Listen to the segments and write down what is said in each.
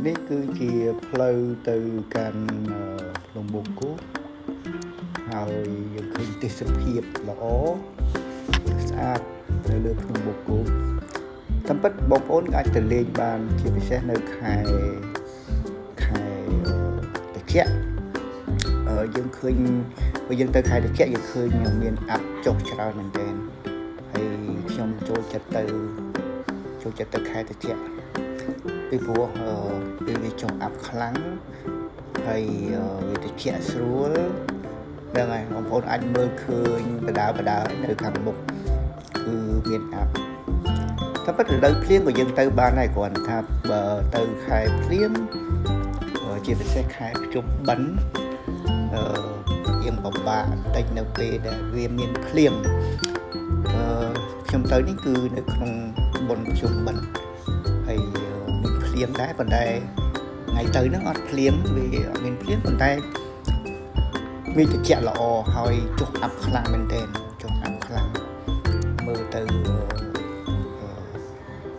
នេះគឺជាផ្លូវទៅកាន់ភ្នំបូកគោហើយយើងឃើញទេសភាពល្អស្អាតនៅលើភ្នំបូកគោតាមពិតបងប្អូនអាចទៅលេងបានជាពិសេសនៅខែត្រជាក់យើងឃើញបើយើងទៅខែត្រជាក់យើងឃើញមានអាប់ចុះច្រើនមែនទែនហើយខ្ញុំចូលចិត្តទៅខែត្រជាក់ពីព្រោះវាចុះអាប់ខ្លាំងហើយវាត្រជាក់ស្រួលហ្នឹងហើយបងប្អូនអាចមើលឃើញបដានៅខាងមុខគឺមានអាប់តែប៉ុន្តែរដូវភ្លៀងក៏យើងទៅបានដែរគ្រាន់ថាបើទៅខែភ្លៀងជាពិសេសខែភ្ជុំបិណ្ឌយើងពិបាកបន្តិចនៅពេលដែលវាមានភ្លៀងខ្ញុំទៅនេះគឺនៅក្នុងបុណ្យភ្ជុំបិណ្ឌហើយមានភ្លៀងដែរប៉ុន្តែថ្ងៃទៅហ្នឹងអត់ភ្លៀងវាអត់មានភ្លៀងប៉ុន្តែវាត្រជាក់ល្អហើយចុះអាប់ខ្លាំងមែនទែនចុះអាប់ខ្លាំងមើលទៅ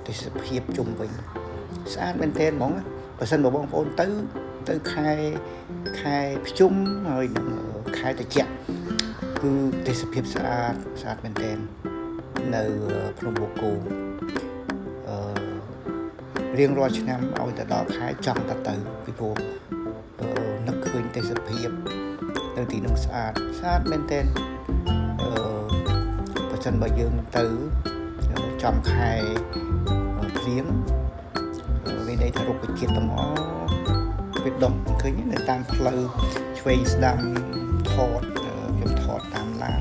ទេសភាពជុំវិញស្អាតមែនទែនហ្មងបើសិនបងប្អូនទៅខែភ្ជុំហើយនឹងខែត្រជាក់គឺទេសភាពស្អាតមែនទែននៅភ្នំបូកគោរៀងរាល់ឆ្នាំឲ្យទៅដល់ខែចង់ទៅពីព្រោះនឹកឃើញទេសភាពនៅទីនោះស្អាតមែនទែនបើសិនបើយើងទៅចំខែភ្លៀងវាន័យថារុក្ខជាតិទាំងអស់វាដុះឃើញនៅតាមផ្លូវឆ្វេងស្ដាំខ្ញុំថតតាមឡាន